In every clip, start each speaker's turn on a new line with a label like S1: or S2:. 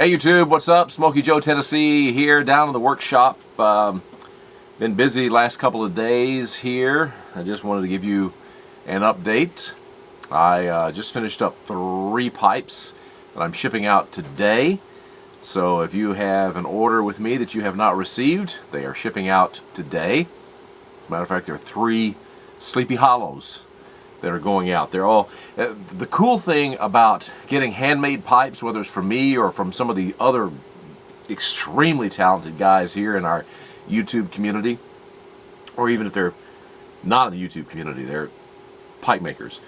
S1: Hey YouTube, what's up? Smokey Joe, Tennessee here down in the workshop. Been busy last couple of days here. I just wanted to give you an update. I just finished up 3 pipes that I'm shipping out today. So if you have an order with me that you have not received, they are shipping out today. As a matter of fact, there are 3 Sleepy Hollows that are going out. They're all the cool thing about getting handmade pipes, whether it's from me or from some of the other extremely talented guys here in our YouTube community, or even if they're not in the YouTube community, they're pipe makers.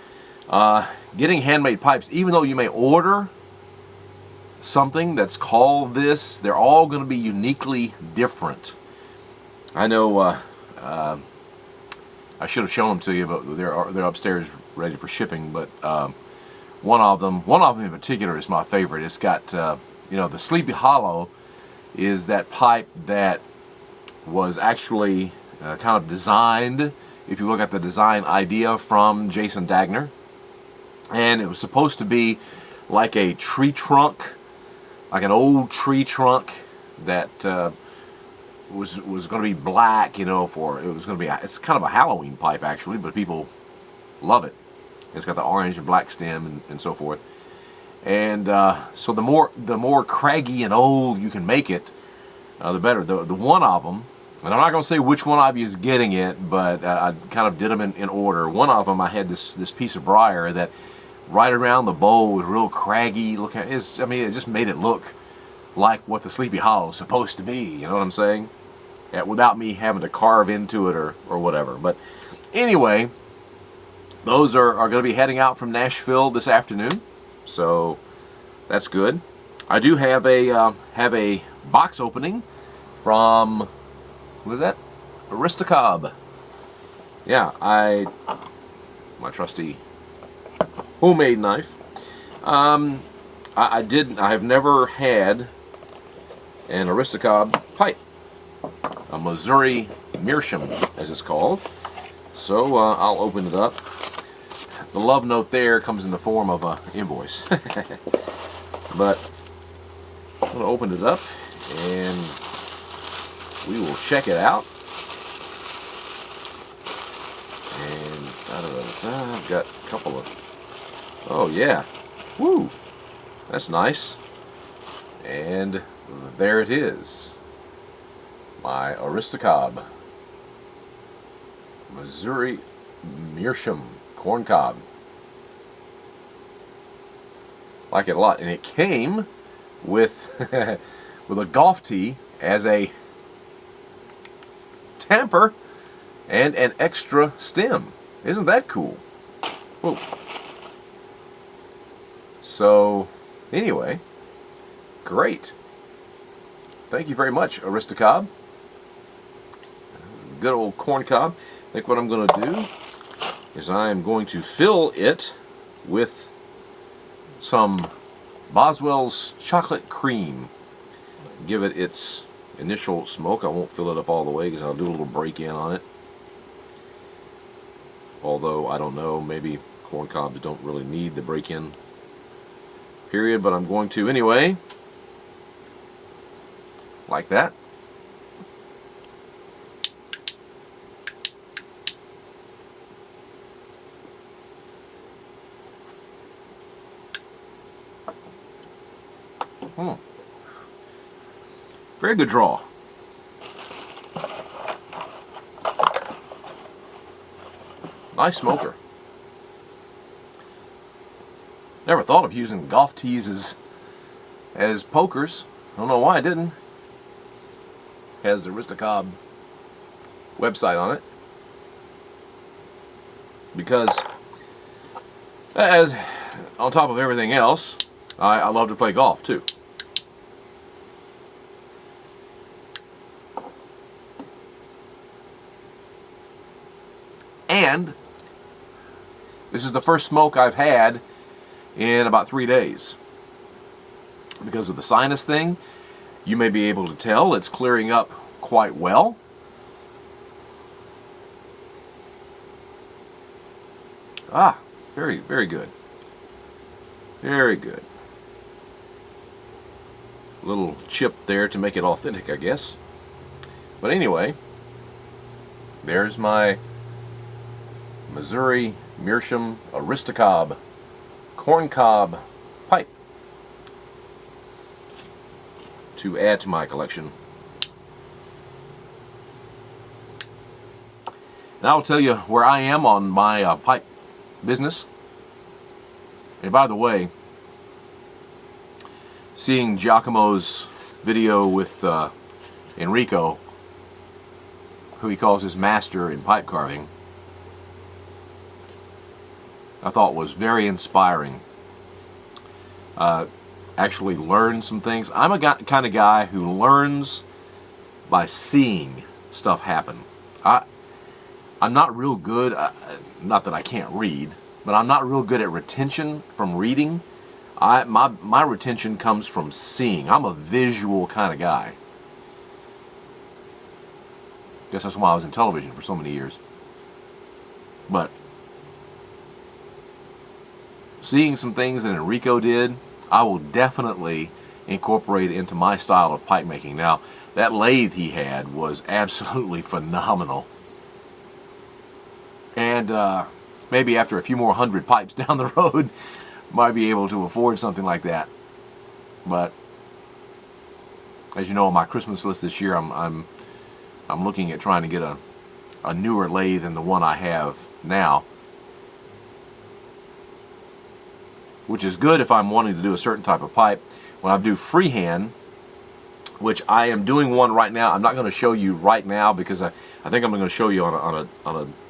S1: Getting handmade pipes, even though you may order something that's called this, they're all going to be uniquely different. I know I should have shown them to you, but they're upstairs ready for shipping. But one of them in particular is my favorite. It's got the Sleepy Hollow is that pipe that was actually kind of designed, if you look at the design idea, from Jason Dagner, and it was supposed to be like a tree trunk, like an old tree trunk that was going to be black, it's kind of a Halloween pipe actually, but people love it. It's got the orange and black stem and so forth. And so the more craggy and old you can make it, the better. The one of them, and I'm not going to say which one of you is getting it, but I kind of did them in order. One of them, I had this piece of briar that right around the bowl was real craggy looking. It just made it look like what the Sleepy Hollow is supposed to be. You know what I'm saying? Yeah, without me having to carve into it or whatever. But anyway, those are going to be heading out from Nashville this afternoon, so that's good. I do have a box opening from, what is that? Aristocob. Yeah, my trusty homemade knife. I have never had an Aristocob pipe, a Missouri Meerschaum, as it's called. So I'll open it up. The love note there comes in the form of an invoice. But I'm going to open it up and we will check it out. And I've got a couple of, oh yeah, woo, that's nice. And there it is, my Aristocob Missouri Meerschaum corn cob. Like it a lot, and it came with with a golf tee as a tamper and an extra stem. Isn't that cool? Whoa. So anyway, great. Thank you very much, Aristocob. Good old corn cob. I think what I'm going to do is I am going to fill it with some Boswell's chocolate cream. Give it its initial smoke. I won't fill it up all the way because I'll do a little break-in on it. Although, I don't know, maybe corn cobs don't really need the break-in period, but I'm going to anyway. Like that. Very good draw. Nice smoker. Never thought of using golf tees as pokers. I don't know why I didn't. Has the Aristocob website on it. Because, as on top of everything else, I love to play golf too. And this is the first smoke I've had in about 3 days. Because of the sinus thing, you may be able to tell it's clearing up quite well. Ah, very, very good. Very good. little chip there to make it authentic, I guess. But anyway, there's my Missouri Meerschaum Aristocob corncob pipe to add to my collection. And I'll tell you where I am on my pipe business. And by the way, seeing Giacomo's video with Enrico, who he calls his master in pipe carving, I thought was very inspiring. Actually learned some things. I'm a kind of guy who learns by seeing stuff happen. I'm not real good, not that I can't read, but I'm not real good at retention from reading. My retention comes from seeing. I'm a visual kind of guy. Guess that's why I was in television for so many years. But seeing some things that Enrico did, I will definitely incorporate it into my style of pipe making. Now, that lathe he had was absolutely phenomenal. And maybe after a few more hundred pipes down the road, might be able to afford something like that. But as you know, on my Christmas list this year, I'm looking at trying to get a newer lathe than the one I have now, which is good if I'm wanting to do a certain type of pipe. When I do freehand, which I am doing one right now, I'm not going to show you right now because I think I'm going to show you on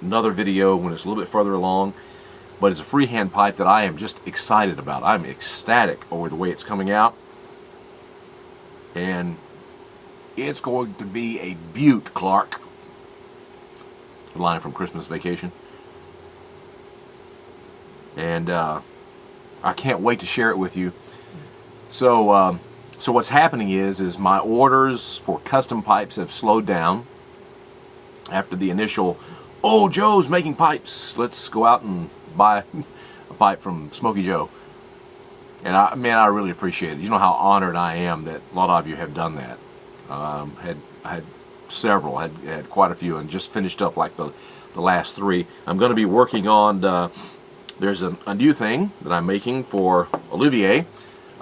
S1: another video when it's a little bit further along. But it's a freehand pipe that I am just excited about. I'm ecstatic over the way it's coming out. And it's going to be a beaut, Clark. The line from Christmas Vacation. And I can't wait to share it with you. So what's happening is my orders for custom pipes have slowed down after the initial, oh, Joe's making pipes, let's go out and buy a pipe from Smokey Joe. And I really appreciate it. You know how honored I am that a lot of you have done that. I had several, had quite a few, and just finished up like the last 3. I'm going to be working on, there's a new thing that I'm making for Olivier.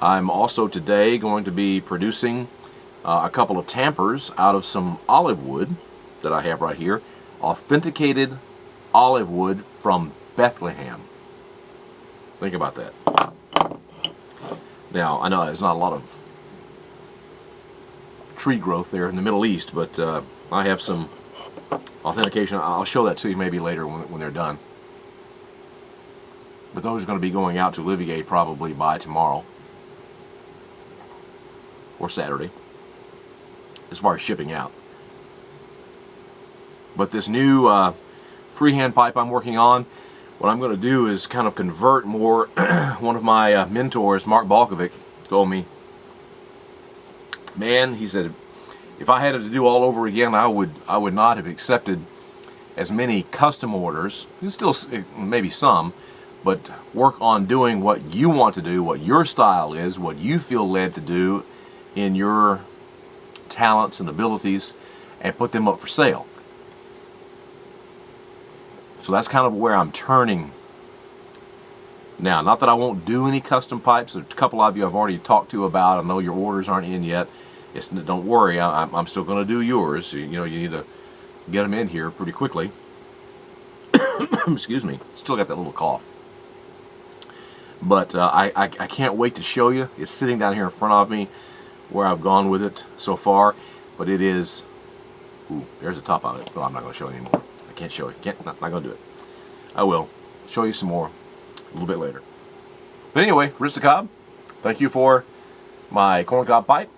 S1: I'm also today going to be producing a couple of tampers out of some olive wood that I have right here. Authenticated olive wood from Bethlehem. Think about that. Now, I know there's not a lot of tree growth there in the Middle East, but I have some authentication. I'll show that to you maybe later when they're done. But those are going to be going out to Olivier probably by tomorrow or Saturday, as far as shipping out. But this new freehand pipe I'm working on, what I'm going to do is kind of convert more. One of my mentors, Mark Balkovic, told me, man, he said, if I had it to do all over again, I would not have accepted as many custom orders. There's still maybe some, but work on doing what you want to do, what your style is, what you feel led to do in your talents and abilities, and put them up for sale. So that's kind of where I'm turning now. Not that I won't do any custom pipes. A couple of you I've already talked to about. I know your orders aren't in yet. Don't worry, I'm still going to do yours. You know, you need to get them in here pretty quickly. Excuse me. Still got that little cough. But I can't wait to show you. It's sitting down here in front of me where I've gone with it so far. But it is... Ooh, there's the top of it. Well, I'm not going to show it anymore. I can't show it. Not going to do it. I will show you some more a little bit later. But anyway, Aristocob, thank you for my corncob pipe.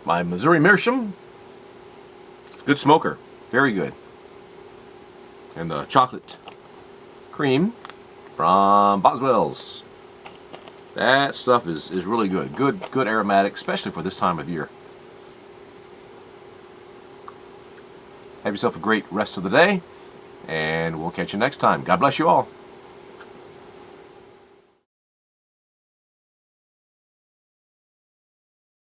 S1: My Missouri Meerschaum. Good smoker. Very good. And the chocolate cream from Boswell's. That stuff is really good. Good aromatic, especially for this time of year. Have yourself a great rest of the day, and we'll catch you next time. God bless you all.